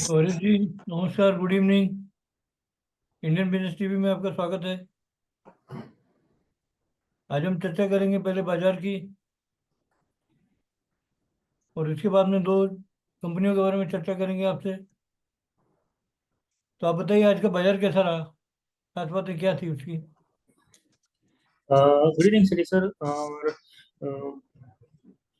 गौरी जी, नमस्कार, good evening. Indian business TV में आपका स्वागत है। आज हम चर्चा करेंगे पहले बाजार की, और इसके बाद में दो कंपनियों के बारे में चर्चा करेंगे आपसे। तो आप बताइए, आज का बाजार कैसा रहा? खास बातें क्या थी उसकी? गुड इवनिंग सर सर और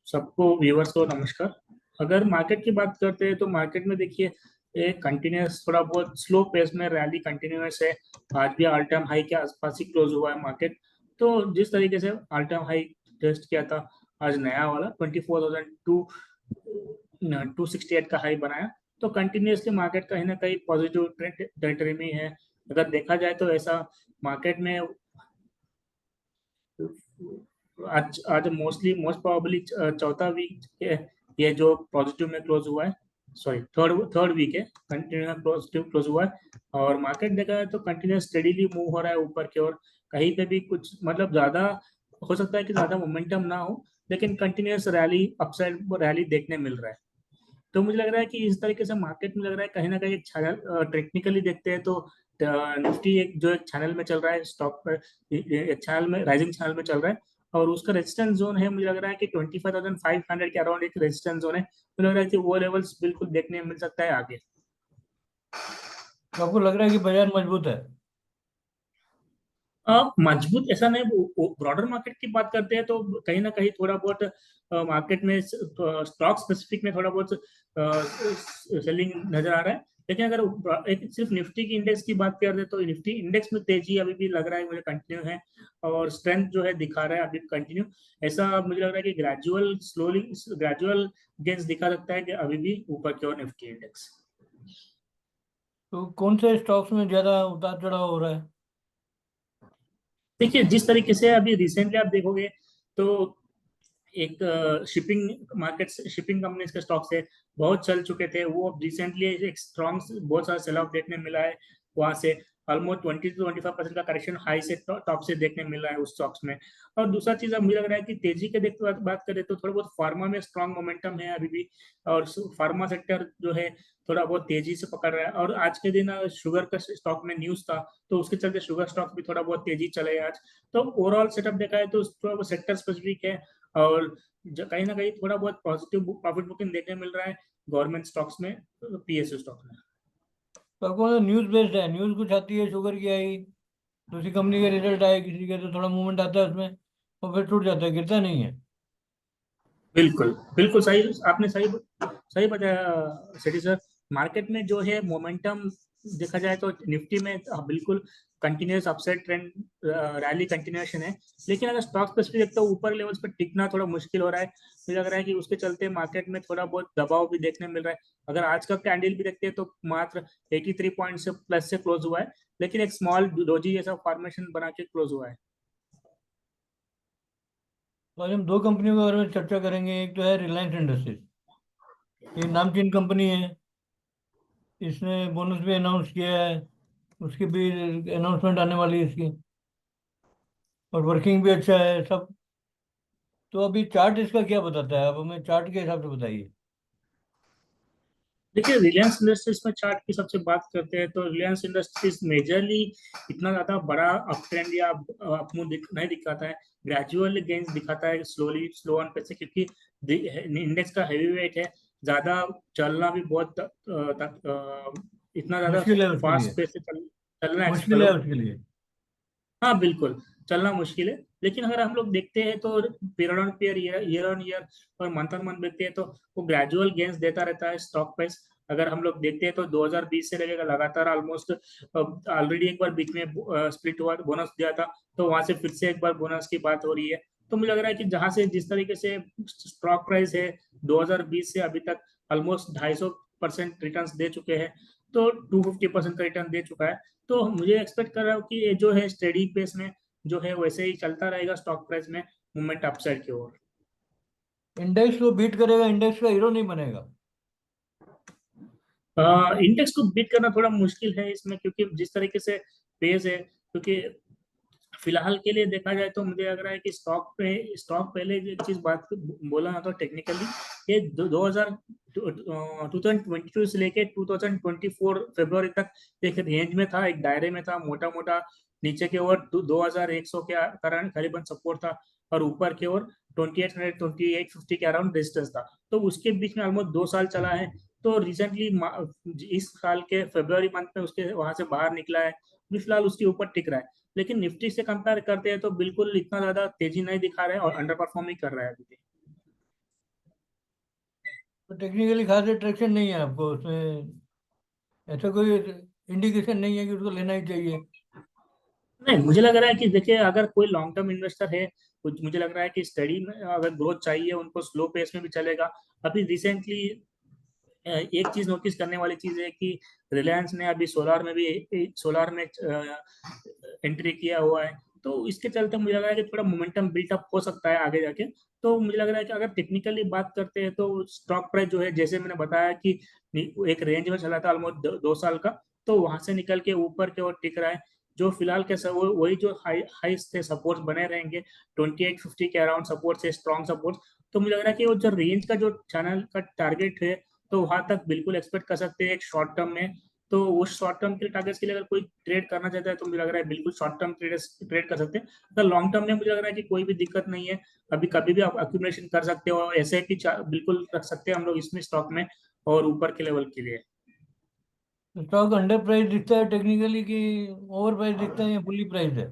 सबको व्यूवर्स को नमस्कार। अगर मार्केट की बात करते हैं तो मार्केट में देखिए एक कंटिन्यूस थोड़ा बहुत स्लो पेस में रैली कंटिन्यूस है। आज भी ऑल टाइम हाई के आसपास ही क्लोज हुआ है मार्केट। तो जिस तरीके से ऑल टाइम हाई टेस्ट किया था, आज नया वाला 24,268 का हाई बनाया। तो कंटिन्यूसली मार्केट कहीं ना कहीं पॉजिटिव टेरिटरी में है। अगर देखा जाए तो ऐसा मार्केट में आज आज मोस्ट प्रोबेबली चौथा वीक है ये जो पॉजिटिव में क्लोज हुआ है। सॉरी, थर्ड थर्ड वीक है, कंटिन्यू पॉजिटिव क्लोज हुआ है। और मार्केट देखा जाए तो कंटिन्यूस स्टेडीली मूव हो रहा है ऊपर की ओर। कहीं पे भी कुछ मतलब ज्यादा हो सकता है कि ज्यादा मोमेंटम ना हो, लेकिन कंटिन्यूस रैली अपसाइड रैली देखने मिल रहा है। तो मुझे लग रहा है कि इस तरीके से मार्केट में लग रहा है कहीं ना कहीं एक चैनल टेक्निकली देखते हैं तो निफ्टी एक जो एक चैनल में चल रहा है स्टॉक पर, एक चैनल में राइजिंग चैनल में चल रहा है। और उसका रेजिस्टेंस जोन है, मुझे लग रहा है कि 25,500 के अराउंड एक रेजिस्टेंस जोन है। मुझे लग रहा है कि वो लेवल्स बिल्कुल देखने मिल सकता है आगे। तो आपको लग रहा है कि बाजार मजबूत है? मजबूत ऐसा नहीं, ब्रॉडर मार्केट की बात करते हैं तो कहीं ना कहीं थोड़ा बहुत मार्केट में स्टॉक स्पेसिफिक में थोड़ा बहुत सेलिंग नजर आ रहा है। लेकिन अगर एक सिर्फ निफ्टी की इंडेक्स की बात करते हैं तो निफ्टी इंडेक्स में तेजी अभी भी लग रहा है मुझे कंटिन्यू है। और स्ट्रेंथ जो है दिखा रहा है अभी कंटिन्यू। ऐसा मुझे लग रहा है कि ग्रेजुअल गेंस दिखा सकता है कि अभी भी ऊपर की ओर निफ्टी इंडेक्स। तो कौन से स्टॉक्स में ज़्यादा उतार चढ़ाव हो रहा है? देखिए जिस तरीके से अभी रिसेंटली आप देखोगे तो एक शिपिंग मार्केट शिपिंग कंपनीज के स्टॉक्स है, बहुत चल चुके थे वो। अब रिसेंटली एक स्ट्रॉन्ग बहुत सारा सेल ऑफ देखने मिला है वहां से। ऑलमोस्ट 20 से 25% का करेक्शन हाई से टॉप से देखने मिल रहा है उस स्टॉक्स में। और दूसरा चीज अब मुझे लग रहा है कि तेजी के देखते बात करें तो थोड़ा बहुत फार्मा में स्ट्रॉन्ग मोमेंटम है अभी भी। और फार्मा सेक्टर जो है थोड़ा बहुत तेजी से पकड़ रहा है। और आज के दिन शुगर का स्टॉक में न्यूज था, तो उसके चलते शुगर स्टॉक भी थोड़ा बहुत तेजी चले आज। तो ओवरऑल सेटअप देखा है तो सेक्टर स्पेसिफिक है। और कहीं ना कहीं थोड़ा बहुत पॉजिटिव प्रॉफिट बुकिंग देखने मिल रहा है गवर्नमेंट स्टॉक्स में, पीएसयू स्टॉक में। तो आपको न्यूज़ बेस्ड है, न्यूज़ कुछ आती है, शुगर की आई, दूसरी कंपनी के रिजल्ट आए किसी के, तो थोड़ा मूवमेंट आता है उसमें, और फिर टूट जाता है, गिरता नहीं है। बिल्कुल बिल्कुल सही, आपने सही सही बताया सेठी सर। मार्केट में जो है मोमेंटम देखा जाए तो निफ्टी में बिल्कुल continuous upside trend rally continuation है। लेकिन अगर स्टॉक स्पेसिफिक देखते हो ऊपर लेवल्स पर टिकना थोड़ा मुश्किल हो रहा है। मुझे लग रहा है कि उसके चलते मार्केट में थोड़ा बहुत दबाव भी देखने मिल रहा है। अगर आज का कैंडल भी देखते हैं तो मात्र 83 पॉइंट से प्लस से क्लोज हुआ है, लेकिन एक स्मॉल डोजी जैसा फॉर्मेशन बना के क्लोज हुआ है। तो आज हम दो कंपनियों के बारे में चर्चा करेंगे। एक तो है रिलायंस इंडस्ट्रीज। ये नामचीन कंपनी है, इसने बोनस भी अनाउंस किया है, उसकी भी अनाउंसमेंट आने वाली है इसकी, और वर्किंग भी अच्छा है सब। तो अभी चार्ट इसका क्या बताता है? आप हमें चार्ट के हिसाब से बताइए। देखिए रिलायंस इंडस्ट्रीज में चार्ट की सबसे बात करते हैं तो रिलायंस इंडस्ट्रीज मेजरली इतना ज्यादा बड़ा अप ट्रेंड या नहीं दिखाता है। ग्रेजुअल गेन्स दिखाता है, स्लोली स्लो ऑन पे से, क्योंकि इंडेक्स का हैवी वेट है। ज्यादा चलना भी बहुत इतना ज्यादा मुश्किल है उसके लिए, फास्ट पे से चलना है। मुश्किल है हेलो। उसके लिए। हाँ बिल्कुल, चलना मुश्किल है। लेकिन अगर हम लोग देखते हैं तो period on period, year on year और मंथ ऑन मंथ देखते हैं तो वो ग्रेजुअल गेन्स देता रहता है स्टॉक प्राइस। अगर हम लोग देखते हैं तो 2020 से लगेगा लगातार ऑलमोस्ट, ऑलरेडी एक बार बीच में स्प्लिट हुआ, बोनस दिया था, तो वहां से फिर से एक बार बोनस की बात हो रही है। तो मुझे लग रहा है कि जहां से जिस तरीके से स्टॉक प्राइस है 2020 से अभी तक ऑलमोस्ट 250% रिटर्न दे चुके हैं, तो 250% का रिटर्न दे चुका है। तो मुझे एक्सपेक्ट कर रहा हूँ कि ये जो है स्टेडी पेस में जो है वैसे ही चलता रहेगा स्टॉक प्राइस में, मूवमेंट अपसाइड की ओर। इंडेक्स को बीट करेगा, इंडेक्स का हीरो नहीं बनेगा। इंडेक्स को बीट करना थोड़ा मुश्किल है इसमें, क्योंकि जिस तरीके से पेस है, क्योंकि फिलहाल के लिए देखा जाए तो मुझे लग रहा है कि स्टॉक पहले एक चीज बात बोला ना तो टेक्निकली ये 2022 से लेके 2024 फरवरी तक एक रेंज में था, एक दायरे में था, मोटा मोटा नीचे की ओर 2100 के कारण करीबन सपोर्ट था, और ऊपर की ओर 2800 2850 के अराउंड रेजिस्टेंस था। तो उसके बीच में ऑलमोस्ट 2 साल चला है। तो रिसेंटली इस साल के फरवरी मंथ में उसके वहां से बाहर निकला है, अभी फिलहाल उसके ऊपर टिक रहा है। लेकिन निफ्टी से कंपेयर करते हैं तो बिल्कुल इतना ज्यादा तेजी नहीं दिखा रहा है और अंडर परफॉर्मिंग कर रहा है अभी भी। तो टेक्निकली खास ट्रैक्शन नहीं है आपको उसमें, ऐसा कोई इंडिकेशन नहीं है कि उसको लेना ही चाहिए? नहीं, मुझे लग रहा है कि देखिए, अगर कोई लॉन्ग टर्म इन्वेस्टर है, कुछ मुझे लग रहा है कि स्टडी में अगर ग्रोथ चाहिए उनको, स्लो पेस में भी चलेगा। अभी रिसेंटली एक चीज नोटिस करने वाली चीज है कि रिलायंस ने अभी सोलार में एंट्री किया हुआ है। तो इसके चलते मुझे लग रहा है कि थोड़ा मोमेंटम बिल्टअप हो सकता है आगे जाके। तो मुझे लग रहा है कि अगर टेक्निकली बात करते हैं तो स्टॉक प्राइस जो है, जैसे मैंने बताया कि एक रेंज में चला था ऑलमोस्ट 2 साल का, तो वहां से निकल के ऊपर के ओर टिक रहा है। जो फिलहाल के सब वही जो हाई थे सपोर्ट बने रहेंगे, 2850 के अराउंड सपोर्ट है, स्ट्रॉन्ग सपोर्ट। तो मुझे लग रहा है कि वो जो रेंज का जो चैनल का टारगेट है, तो वहां तक बिल्कुल एक्सपेक्ट कर सकते हैं एक शॉर्ट टर्म में। तो उस शॉर्ट टर्म के टारगेट्स के लिए अगर कोई ट्रेड करना चाहता है तो मुझे लग रहा है बिल्कुल शॉर्ट टर्म ट्रेड कर सकते हैं। अगर लॉन्ग टर्म में मुझे लग रहा है कि कोई भी दिक्कत नहीं है, अभी कभी भी आप अक्यूमुलेशन कर सकते हो, ऐसे भी बिल्कुल रख सकते हैं हम लोग इसमें स्टॉक में, और ऊपर के लेवल के लिए। स्टॉक अंडर प्राइस दिखता है टेक्निकली कि ओवर प्राइस दिखता है या फुल्ली प्राइस है?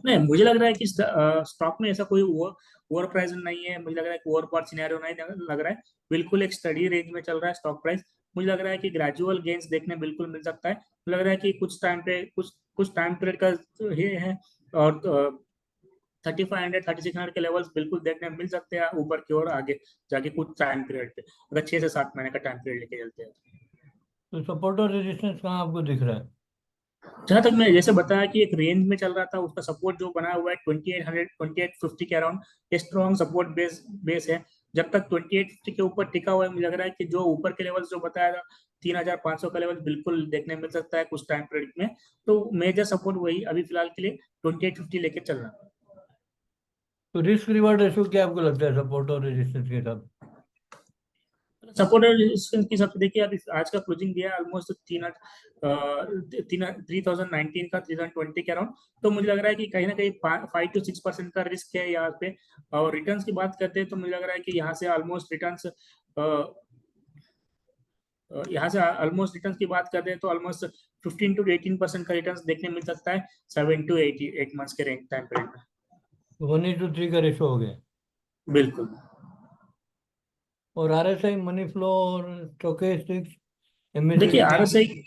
नहीं, मुझे लग रहा है कि स्टॉक में ऐसा कोई ओवर प्राइस नहीं है, मुझे लग रहा है कि ओवर बॉट सिनेरियो नहीं लग रहा है। बिल्कुल एक स्टडी रेंज में चल रहा है स्टॉक प्राइस। मुझे लग रहा है कि ग्रेजुअल गेन्स देखने बिल्कुल मिल सकता है। मुझे लग रहा है कि कुछ टाइम पे कुछ टाइम पीरियड का ये है, और 3500 3600 के लेवल्स बिल्कुल देखने मिल सकते हैं ऊपर की ओर आगे जाके कुछ टाइम पीरियड पे, अगर 6 से 7 महीने का टाइम पीरियड लेके चलते हैं। तो सपोर्ट और रेजिस्टेंस कहाँ आपको दिख रहा है? जहां तक मैं जैसे बताया कि एक रेंज में चल रहा था, उसका सपोर्ट जो बना हुआ है 2800 2850 के अराउंड, ये स्ट्रॉन्ग सपोर्ट बेस है। जब तक 2850 के ऊपर टिका हुआ है, मुझे लग रहा है कि जो ऊपर के लेवल जो बताया था 3500 का लेवल बिल्कुल देखने मिल सकता है कुछ टाइम पीरियड में। तो मेजर सपोर्ट वही अभी फिलहाल के लिए 2850 लेके चल रहा है। तो रिस्क रिवार्ड रेशो क्या आपको लगता है सपोर्ट और रेजिस्टेंस के साथ? सपोर्ट और रेजिस्टेंस की हिसाब से देखिए, अभी आज का क्लोजिंग दिया है ऑलमोस्ट 3019 का 3020 के अराउंड। तो मुझे लग रहा है कि कहीं ना कहीं 5 to 6% का रिस्क है यहाँ पे। और रिटर्न्स की बात करते हैं तो मुझे लग रहा है कि यहाँ से ऑलमोस्ट रिटर्न्स की बात करते हैं तो ऑलमोस्ट 15 to 18% का रिटर्न्स देखने मिल सकता है 7 to 8 मंथ्स के रेंज टाइम पीरियड में। 1:3 का रेशो हो गया। बिल्कुल। और आरएसआई, मनी फ्लो और स्टोकेस्टिक्स, देखिए, एमएसीडी क्या? आरएसआई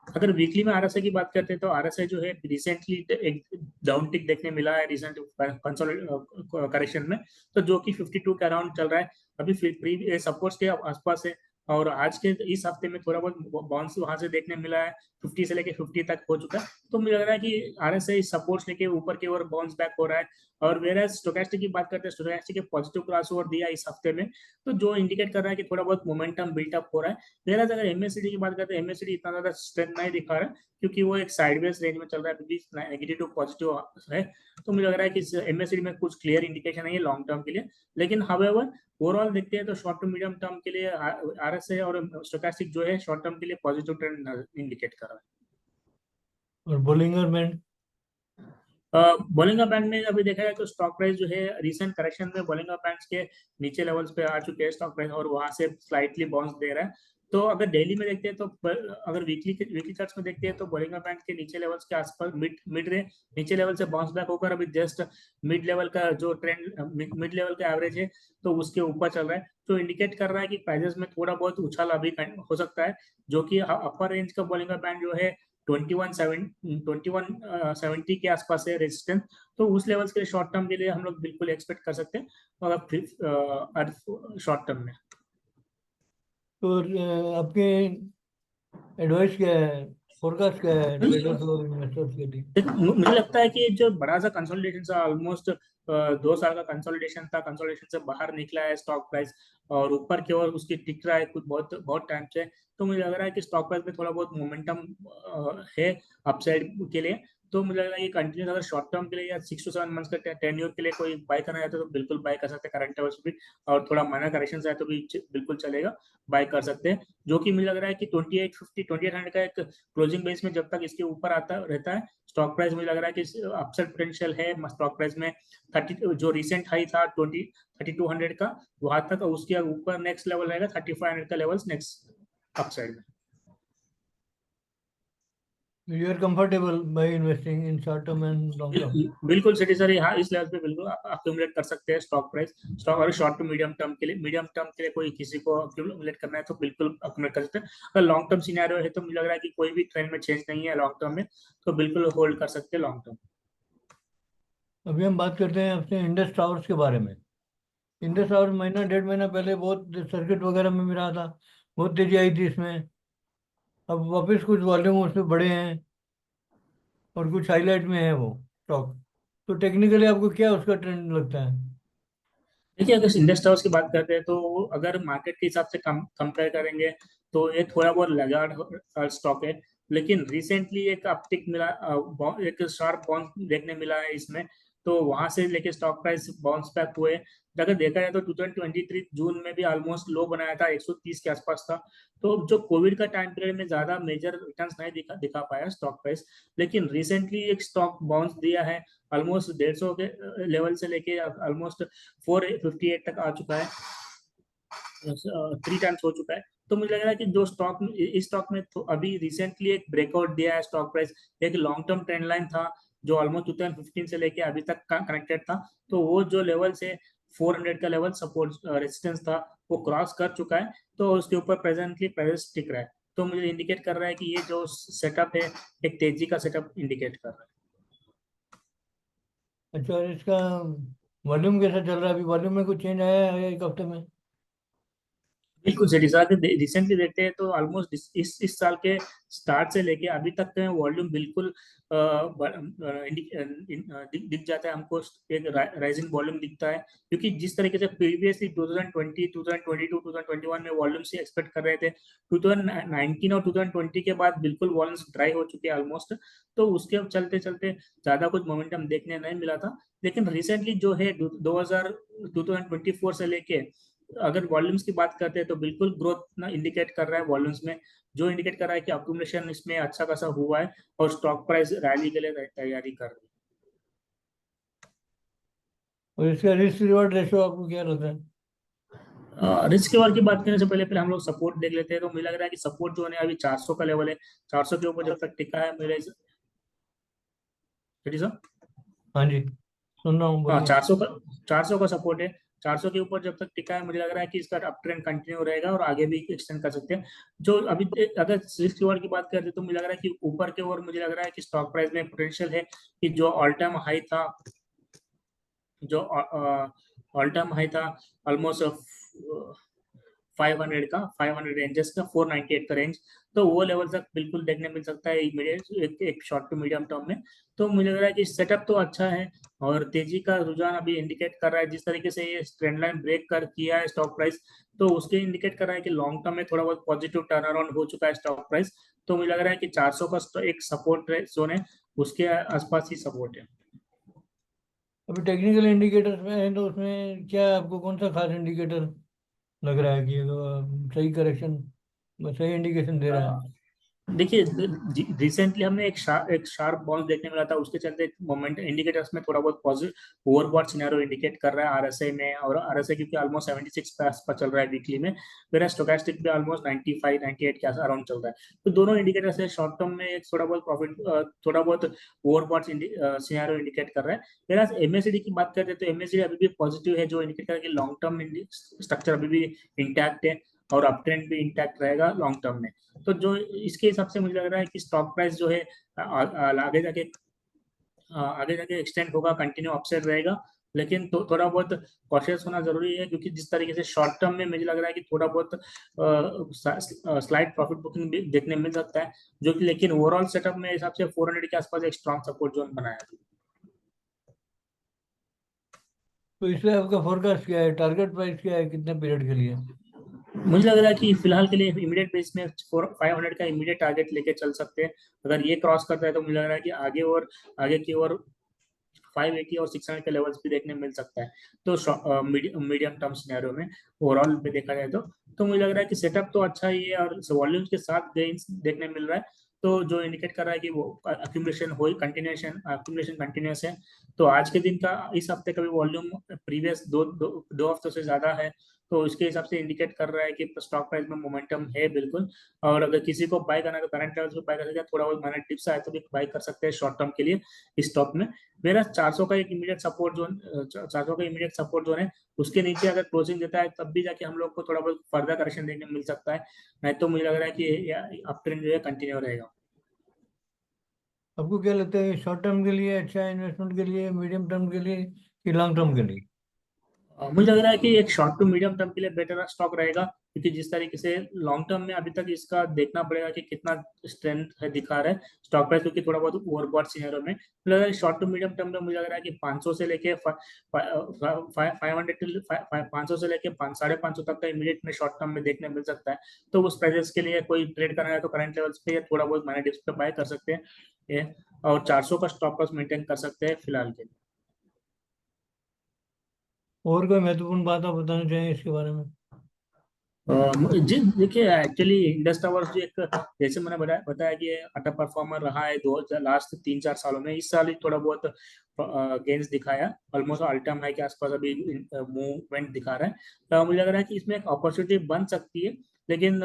अगर वीकली में आरएसआई की बात करते हैं तो आरएसआई जो है रिसेंटली एक डाउन टिक देखने मिला है रिसेंट करेक्शन में। तो जो कि 52 के अराउंड चल रहा है, अभी प्री सपोर्ट्स के आसपास है। और आज के इस हफ्ते में थोड़ा बहुत बाउंस वहां से देखने मिला है, 50 से लेके 50 तक हो चुका है। तो मुझे लग रहा है कि आरएसआई सपोर्ट्स लेके ऊपर की ओर बाउंस बैक हो रहा है। और वेरा स्टोकेस्टिक की बात करते हैं, स्टोकेस्टिक के पॉजिटिव क्रॉस ओवर दिया इस हफ्ते में, तो जो इंडिकेट कर रहा है कि थोड़ा बहुत मोमेंटम बिल्टअप हो रहा है। मेरा अगर एमएससीडी की बात करते हैं, एमएससीडी इतना ज्यादा स्ट्रेंथ नहीं दिखा रहा है, क्योंकि वो एक साइडवेज रेंज में चल रहा है, क्योंकि नेगेटिव टू पॉजिटिव है। तो मुझे लग रहा है कि एमएससीडी में कुछ क्लियर इंडिकेशन नहीं है लॉन्ग टर्म के लिए। लेकिन हावेवर ओवरऑल देखते हैं तो शॉर्ट टू मीडियम टर्म के लिए आरएसआई और स्टोकेस्टिक जो है शॉर्ट टर्म के लिए पॉजिटिव ट्रेंड इंडिकेट कर रहा है। और बोलिंगर बैंड? बोलिंगा बैंक में अभी देखा जाए तो स्टॉक प्राइस जो है रिसेंट करेक्शन में बोलिंगा बैंक के नीचे लेवल्स पे आ चुके हैं स्टॉक प्राइस, और वहां से स्लाइटली बाउंस दे रहा है। तो अगर डेली में देखते हैं तो अगर वीकली चार्ट्स में देखते हैं तो बोलिंगा बैंक के नीचे लेवल्स के आसपास मिड रेंज नीचे लेवल से बाउंस बैक होकर अभी जस्ट मिड लेवल का जो ट्रेंड मिड लेवल का एवरेज है, तो उसके ऊपर चल रहा है। तो इंडिकेट कर रहा है कि प्राइजेस में थोड़ा बहुत उछाल अभी हो सकता है, जो कि अपर रेंज का बोलिंगा बैंड जो है 2170 के आसपास है रेजिस्टेंस। तो उस लेवल्स के लिए शॉर्ट टर्म के लिए हम लोग बिल्कुल एक्सपेक्ट कर सकते हैं, और फिर शॉर्ट टर्म में। तो आपके एडवाइस क्या है, फोरकास्ट क्या है ट्रेडर्स और इन्वेस्टर्स के लिए? मुझे लगता है कि जो बड़ा सा कंसोलिडेशन था ऑलमोस्ट 2 साल का कंसोलिडेशन था, कंसोलिडेशन से बाहर निकला है स्टॉक प्राइस, और ऊपर की ओर उसकी टिक रहा है कुछ बहुत बहुत टाइम से। तो मुझे लग रहा है कि स्टॉक प्राइस में थोड़ा बहुत मोमेंटम है अपसाइड के लिए। तो मुझे लग रहा है कि कंटिन्यूस अगर शॉर्ट टर्म के लिए या 6 to 7 मंथ्स का टेन्योर के लिए कोई बाय करना चाहते हो तो बिल्कुल बाय कर सकते हैं करंट लेवल्स पे भी, और थोड़ा माइनर करेक्शन आए तो भी बिल्कुल चलेगा, बाय कर सकते हैं। जो कि मुझे लग रहा है कि 2850 2800 का एक क्लोजिंग बेस में जब तक इसके ऊपर आता रहता है स्टॉक प्राइस, मुझे लग रहा है कि अपसाइड पोटेंशियल है स्टॉक प्राइस में। 30 जो रिसेंट हाई था 3200 का वहां तक, उसके ऊपर नेक्स्ट लेवल रहेगा 3500 का लेवल्स नेक्स्ट अपसाइड में। You are comfortable by investing in short term and long term? बिल्कुल सिटी सर, हाँ इस लेवल पे बिल्कुल अक्यूमुलेट कर सकते हैं स्टॉक प्राइस। स्टॉक अगर शॉर्ट टू मीडियम टर्म के लिए कोई किसी को अक्यूमुलेट करना है तो बिल्कुल अक्यूमुलेट कर सकते हैं। अगर लॉन्ग टर्म सिनेरियो है तो मुझे लग रहा है कि कोई भी ट्रेंड में चेंज नहीं है लॉन्ग टर्म में, तो बिल्कुल होल्ड कर सकते हैं लॉन्ग टर्म। अभी हम बात करते हैं अपने इंडस टावर्स के बारे में। इंडस टावर्स महीना डेढ़ महीना पहले बहुत सर्किट वगैरह में मिला था, बहुत तेजी आई थी इसमें। अब वापस कुछ वॉल्यूम उसमें बढ़े हैं और कुछ हाईलाइट में है वो स्टॉक। तो टेक्निकली आपको क्या उसका ट्रेंड लगता है? देखिए अगर इंडेक्स टावर्स की बात करते हैं तो अगर मार्केट के हिसाब से कंपेयर करेंगे तो ये थोड़ा बहुत लैगार्ड स्टॉक है, लेकिन रिसेंटली एक अपटिक मिला, एक शार्प बाउंस देखने मिला है इसमें। तो वहां से लेके स्टॉक प्राइस बाउंस बैक हुए। अगर देखा जाए तो 2023 जून में भी ऑलमोस्ट लो बनाया था, 130 के आसपास था। तो जो कोविड का टाइम पीरियड में ज्यादा मेजर रिटर्न्स नहीं दिखा पाया स्टॉक प्राइस, लेकिन रिसेंटली एक स्टॉक बाउंस दिया है। ऑलमोस्ट 150 के लेवल से लेके ऑलमोस्ट 458 तक आ चुका है, 3 टाइम्स हो चुका है। तो मुझे लग रहा है कि जो स्टॉक इस स्टॉक में तो अभी रिसेंटली एक ब्रेकआउट दिया है स्टॉक प्राइस। एक लॉन्ग टर्म ट्रेंड लाइन था जो ऑलमोस्ट 2015 से लेके अभी तक कनेक्टेड था, तो वो जो लेवल से 400 का लेवल सपोर्ट रेजिस्टेंस था वो क्रॉस कर चुका है। तो उसके ऊपर प्रेजेंटली प्राइस टिक रहा है, तो मुझे इंडिकेट कर रहा है कि ये जो सेटअप है एक तेजी का सेटअप इंडिकेट कर रहा है। अच्छा, और इसका वॉल्यूम कैसा चल रहा है? अभी वॉल्यूम में कुछ चेंज आया है एक हफ्ते में? बिल्कुल सही रिजल्ट रिसेंटली देखते हैं तो ऑलमोस्ट इस साल के स्टार्ट से लेके अभी तक का वॉल्यूम बिल्कुल दिख जाता है हमको। एक राइजिंग वॉल्यूम दिखता है, क्योंकि जिस तरीके से प्रीवियसली 2020 2022 2021 में वॉल्यूम से एक्सपेक्ट कर रहे थे, 2019 और 2020 के बाद बिल्कुल वॉल्यूम्स ड्राई हो चुके हैं ऑलमोस्ट। तो उसके चलते चलते ज्यादा कुछ मोमेंटम देखने नहीं मिला था। लेकिन रिसेंटली जो है 2024 से लेके अगर वॉल्यूम्स की बात करते हैं तो बिल्कुल ग्रोथ ना इंडिकेट कर रहा है वॉल्यूम्स में, जो इंडिकेट कर रहा है कि अक्यूमुलेशन इसमें अच्छा खासा हुआ है और स्टॉक प्राइस रैली के लिए तैयारी कर रही और इसका रिस्क रिवॉर्ड रेशो आपको क्या लगता है? है। रिस्क के बारे की बात करने से पहले पहले हम लोग सपोर्ट देख लेते हैं। तो मुझे लग रहा है कि सपोर्ट जो है अभी 400 का लेवल है। 400 के ऊपर जब तक टिका है मेरे सर, हाँ जी, सुन रहा हूँ, हाँ बोलिए। 400 का सपोर्ट है। 400 के ऊपर जब तक टिका है मुझे लग रहा है कि इसका अप ट्रेंड कंटिन्यू रहेगा और आगे भी एक्सटेंड कर सकते हैं। जो अभी अगर रिस्क रिवॉर्ड की बात करते हैं तो मुझे लग रहा है कि ऊपर के ओर मुझे लग रहा है कि स्टॉक प्राइस में पोटेंशियल है कि जो ऑल टाइम हाई था, जो ऑल टाइम हाई था ऑलमोस्ट 500 का, 500 रेंजेस का, 498 का रेंज, तो वो लेवल तक बिल्कुल देखने मिल सकता है इमीडिएट एक शॉर्ट टू मीडियम टर्म में। तो मुझे लग रहा है कि सेटअप तो अच्छा है और तेजी का रुझान अभी इंडिकेट कर रहा है। जिस तरीके से ये ट्रेंड लाइन ब्रेक कर किया है स्टॉक प्राइस, तो उसके इंडिकेट कर रहा है कि लॉन्ग टर्म में थोड़ा बहुत पॉजिटिव टर्न अराउंड हो चुका है स्टॉक प्राइस। तो मुझे लग रहा है कि 400 का एक सपोर्ट जोन है, उसके आसपास ही सपोर्ट है। अभी टेक्निकल इंडिकेटर्स में है तो उसमें क्या आपको कौन सा खास इंडिकेटर लग रहा है कि सही करेक्शन, सही इंडिकेशन दे रहा है? देखिए रिसेंटली हमने एक शार्प बाउंस देखने मिला था, उसके चलते मोमेंट इंडिकेटर्स में थोड़ा बहुत पॉजिटिव ओवरबॉट सिनेरियो इंडिकेट कर रहा है आरएसआई में। और आरएसआई क्योंकि ऑलमोस्ट 76 पे आसपास चल रहा है वीकली में, मेरा स्टोकेस्टिक पे ऑलमोस्ट 95 98 के अराउंड चल रहा है। तो दोनों इंडिकेटर से शॉर्ट टर्म में एक थोड़ा बहुत प्रॉफिट, थोड़ा बहुत ओवरबॉट सिनेरियो इंडिकेट कर रहा है। मेरा एमएसडी की बात करते हैं तो एमएसडी अभी भी पॉजिटिव है, जो इंडिकेट कर रहा है कि लॉन्ग टर्म स्ट्रक्चर अभी भी इंटैक्ट है और अप ट्रेंड भी इंटैक्ट रहेगा लॉन्ग टर्म में। तो जो इसके हिसाब से मुझे लग रहा है कि स्टॉक प्राइस जो है आगे जाके एक्सटेंड होगा, कंटिन्यू अपसाइड रहेगा। लेकिन तो थोड़ा बहुत कॉशियस होना जरूरी है, क्योंकि जिस तरीके से शॉर्ट टर्म में मुझे लग रहा है कि थोड़ा बहुत स्लाइड प्रॉफिट बुकिंग भी देखने मिल सकता है, जो कि लेकिन ओवरऑल सेटअप में हिसाब से 400 के आसपास एक स्ट्रॉन्ग सपोर्ट जोन बनाया है। तो इसमें आपका फोरकास्ट क्या है? टारगेट प्राइस क्या है कितने पीरियड के लिए? मुझे लग रहा है कि फिलहाल के लिए इमीडिएट बेस में 500 का इमीडिएट टारगेट लेके चल सकते हैं। अगर ये क्रॉस करता है तो मुझे लग रहा है कि आगे की ओर 580 और 600 के लेवल्स भी देखने मिल सकता है। तो मीडियम टर्म सिनेरियो में ओवरऑल पे देखा जाए तो मुझे लग रहा है कि सेटअप तो अच्छा ही है और वॉल्यूम्स के साथ गेन्स देखने मिल रहा है। तो जो इंडिकेट कर रहा है कि वो अक्यूमुलेशन कंटिन्यूस है। तो आज के दिन का, इस हफ्ते का भी वॉल्यूम प्रीवियस दो हफ्तों से ज्यादा है। तो इसके हिसाब से इंडिकेट कर रहा है कि स्टॉक प्राइस में मोमेंटम है बिल्कुल। और अगर किसी को बाय करना है तो करंट लेवल्स पे बाय कर सकते हैं, थोड़ा बहुत माइनर टिप्स आए तो भी बाय कर सकते हैं शॉर्ट टर्म के लिए इस स्टॉक में। मेरा 400 का एक इमीडिएट सपोर्ट जोन, 400 का इमीडिएट सपोर्ट जोन है। उसके नीचे अगर क्लोजिंग देता है तब भी जाके हम लोग को थोड़ा बहुत फर्दर करेक्शन देखने को मिल सकता है। नहीं तो मुझे लग रहा है कि अप ट्रेंड जो है कंटिन्यू रहेगा। आपको क्या लगता है, शॉर्ट टर्म के लिए अच्छा है इन्वेस्टमेंट के लिए, मीडियम टर्म के लिए कि लॉन्ग टर्म के लिए? मुझे लग रहा है कि एक शॉर्ट टू मीडियम टर्म के लिए बेटर स्टॉक रहेगा, क्योंकि जिस तरीके से लॉन्ग टर्म में अभी तक इसका देखना पड़ेगा कि कितना स्ट्रेंथ है दिखा रहा है स्टॉक प्राइस, क्योंकि थोड़ा बहुत ओवरबॉट सिनेरियो में मुझे लग रहा है शॉर्ट टू मीडियम टर्म में मुझे लग रहा है कि 500 से लेके 500 500 से लेके 550 तक का इमीडिएट में शॉर्ट टर्म में देखने मिल सकता है। तो उस प्राइसेस के लिए कोई ट्रेड करना है तो करंट लेवल्स पे या थोड़ा बहुत माइनर डिप्स पे बाय कर सकते हैं ये। और 400 का स्टॉप लॉस मेंटेन कर सकते हैं फिलहाल के लिए। और कोई महत्वपूर्ण बात आप बताना चाहेंगे इसके बारे में? जी देखिए, एक्चुअली इंडस टावर्स जो एक, जैसे मैंने बताया कि अटर परफॉर्मर रहा है दो लास्ट 3-4 सालों में। इस साल ही थोड़ा बहुत गेंस दिखाया, ऑलमोस्ट ऑल टाइम हाई के आसपास अभी मूवमेंट दिखा रहा है। तो मुझे लग रहा है कि इसमें एक अपॉर्चुनिटी बन सकती है, लेकिन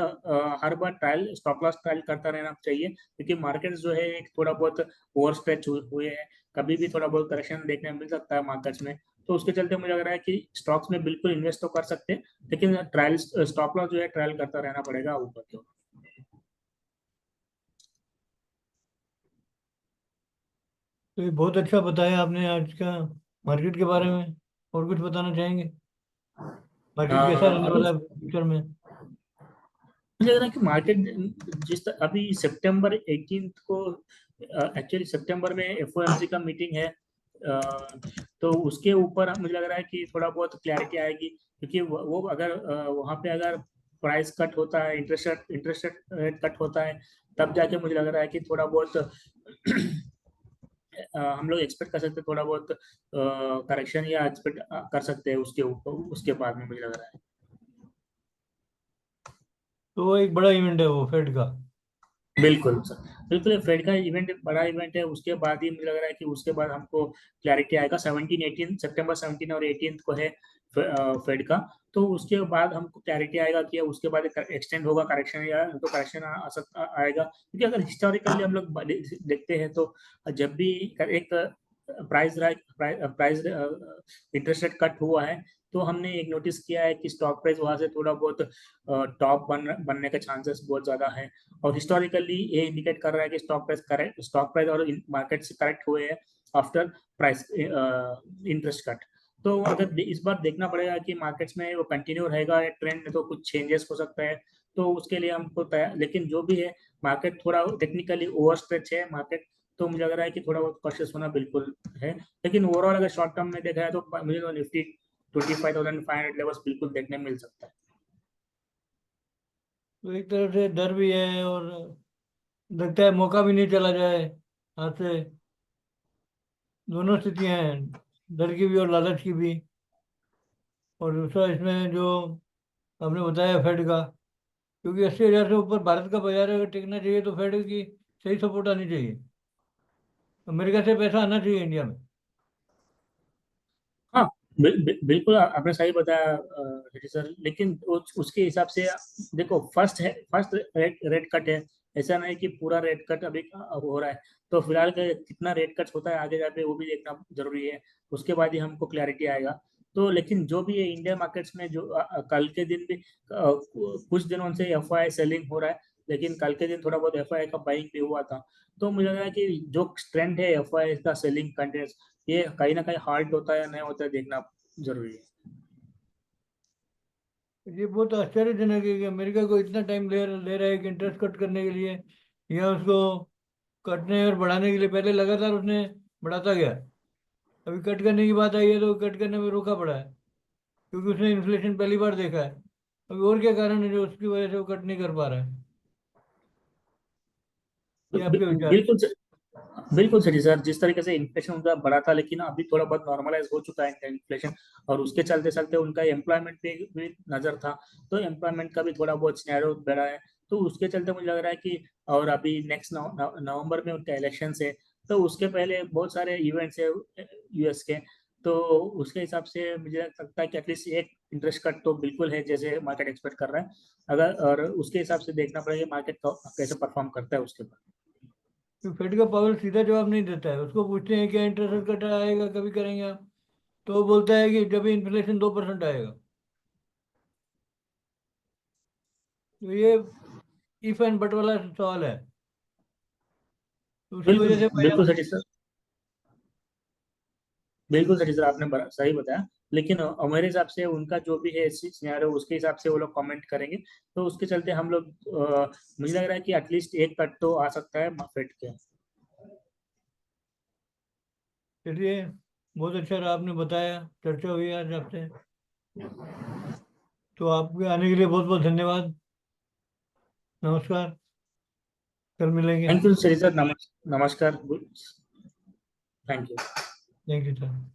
हर बार ट्रायल स्टॉप लॉस ट्रायल करता रहना चाहिए, क्योंकि मार्केट जो है एक थोड़ा बहुत ओवर स्ट्रेच हुए हैं। कभी भी थोड़ा बहुत करेक्शन देखने में मिल सकता है मार्केट्स में। तो उसके चलते मुझे लग रहा है कि स्टॉक्स में बिल्कुल इन्वेस्ट तो कर सकते हैं, लेकिन ट्रायल स्टॉप लॉस जो है ट्रायल करता रहना पड़ेगा ऊपर की ओर। तो ये बहुत अच्छा बताया आपने आज का मार्केट के बारे में। और कुछ बताना चाहेंगे? मार्केट कैसा रहने अभी वाला है फ्यूचर में? मुझे लग रहा है कि मार्केट अभी सितंबर 18 को, एक्चुअली सितंबर में एफओएमसी का मीटिंग है। तो उसके ऊपर मुझे लग रहा है कि थोड़ा बहुत क्लैरिटी आएगी, क्योंकि वो अगर वहाँ पे अगर प्राइस कट होता है, इंटरेस्ट रेट कट होता है, तब जाके मुझे लग रहा है कि थोड़ा बहुत हम लोग एक्सपेक्ट कर सकते हैं, थोड़ा बहुत करेक्शन या एक्सपेक्ट कर सकते हैं उसके ऊपर, उसके बाद में मुझे लग रहा है। तो वो एक बड़ा इवेंट है वो फेड का। बिल्कुल सर, बिल्कुल फेड का इवेंट एक बड़ा इवेंट है। उसके बाद ही मुझे लग रहा है कि उसके बाद हमको क्लैरिटी आएगा। 17 18 सितंबर 17 और 18 को है फेड का। तो उसके बाद हमको क्लैरिटी आएगा कि उसके बाद एक्सटेंड होगा करेक्शन, या तो करेक्शन आएगा, क्योंकि अगर हिस्टोरिकली हम लोग देखते हैं तो जब भी एक price price interest rate cut हुआ है, तो हमने एक नोटिस किया है कि स्टॉक प्राइस वहां से थोड़ा बहुत टॉप बनने का चांसेस बहुत ज्यादा है। और हिस्टोरिकली ये इंडिकेट कर रहा है कि स्टॉक प्राइस और मार्केट से करेक्ट हुए हैं आफ्टर प्राइस इंटरेस्ट कट। तो अगर इस बार देखना पड़ेगा कि मार्केट्स में वो कंटिन्यू रहेगा या ट्रेंड में तो कुछ चेंजेस हो सकता है। तो उसके लिए हमको तैयार, लेकिन जो भी है मार्केट थोड़ा टेक्निकली ओवर स्ट्रेच है मार्केट। तो मुझे लग रहा है कि थोड़ा बहुत कॉशियस होना बिल्कुल है। लेकिन ओवरऑल अगर शॉर्ट टर्म में देखा है तो मुझे तो निफ्टी 25,500 लेवल्स बिल्कुल देखने मिल सकता है। तो एक तरफ से डर भी है और लगता है मौका भी नहीं चला जाए हाथ से। दोनों स्थितियां हैं, डर की भी और लालच की भी। और दूसरा इसमें जो आपने बताया फेड का, क्योंकि 80,000 से ऊपर भारत का बाजार अगर टिकना चाहिए तो फेड की सही सपोर्ट आनी चाहिए। अमेरिका से पैसा आना चाहिए इंडिया में। हाँ, बिल्कुल आपने सही बताया रेड्डी सर। लेकिन उसके हिसाब से देखो, फर्स्ट रेट कट है। ऐसा नहीं कि पूरा रेट कट अभी हो रहा है। तो फिलहाल कितना रेट कट होता है आगे जाके वो भी देखना जरूरी है। उसके बाद ही हमको क्लैरिटी आएगा। तो लेकिन जो भी है इंडिया मार्केट्स में जो कल के दिन भी कुछ दिनों से एफआई सेलिंग हो रहा है, लेकिन कल के दिन थोड़ा बहुत एफआई का बाइंग भी हुआ था। तो मुझे लग रहा है कि जो ट्रेंड है एफआई का सेलिंग कंटिन्यूस, ये कहीं ना कहीं हार्ड होता है या नहीं होता है देखना जरूरी है। ये बहुत आश्चर्यजनक है कि अमेरिका को इतना टाइम ले रहा है कि इंटरेस्ट कट करने के लिए, या उसको कटने और बढ़ाने के लिए। पहले लगातार उसने बढ़ाता गया, अभी कट करने की बात आई है तो कट करने में रोका पड़ा है, क्योंकि उसने इन्फ्लेशन पहली बार देखा है। अभी और क्या कारण है जो उसकी वजह से वो कट नहीं कर पा रहा है? ये आपके विचार? बिल्कुल बिल्कुल सही सर। जिस तरीके से इन्फ्लेशन उनका बढ़ा था, लेकिन अभी थोड़ा बहुत नॉर्मलाइज हो चुका है इन्फ्लेशन, और उसके चलते चलते उनका एम्प्लॉयमेंट भी नजर था, तो एम्प्लॉयमेंट का भी थोड़ा बहुत सिनेरियो बढ़ा है। तो उसके चलते मुझे लग रहा है कि, और अभी नेक्स्ट नवंबर में उनका इलेक्शन है, तो उसके पहले बहुत सारे इवेंट्स है यूएस के। तो उसके हिसाब से मुझे लगता है कि एटलीस्ट एक इंटरेस्ट कट तो बिल्कुल है, जैसे मार्केट एक्सपेक्ट कर रहा है। अगर, और उसके हिसाब से देखना पड़ेगा मार्केट कैसे परफॉर्म करता है उसके बाद। तो फेड का पावल सीधा जवाब नहीं देता है, उसको पूछते हैं क्या इंटरेस्ट रेट कट आएगा, कभी करेंगे आप? तो वो बोलता है कि जब इन्फ्लेशन 2% आएगा। तो ये इफ एंड बट वाला सवाल है, तो उसकी बिल्कुल वजह से बिल्कुल फायदा। सही सर। बिल्कुल सही सर, आपने सही बताया। लेकिन मेरे हिसाब से उनका जो भी है सिनेरियो, उसके हिसाब से वो लोग कमेंट करेंगे। तो उसके चलते हम लोग, मुझे लग रहा है कि एटलीस्ट एक कट तो आ सकता है फेड के। चलिए, बहुत अच्छा रहा, आपने बताया, चर्चा हुई आज आपसे। तो आपके आने के लिए बहुत बहुत धन्यवाद। नमस्कार। कल मिलेंगे। Thank you sir. नमस्कार। Thank you. Thank you sir.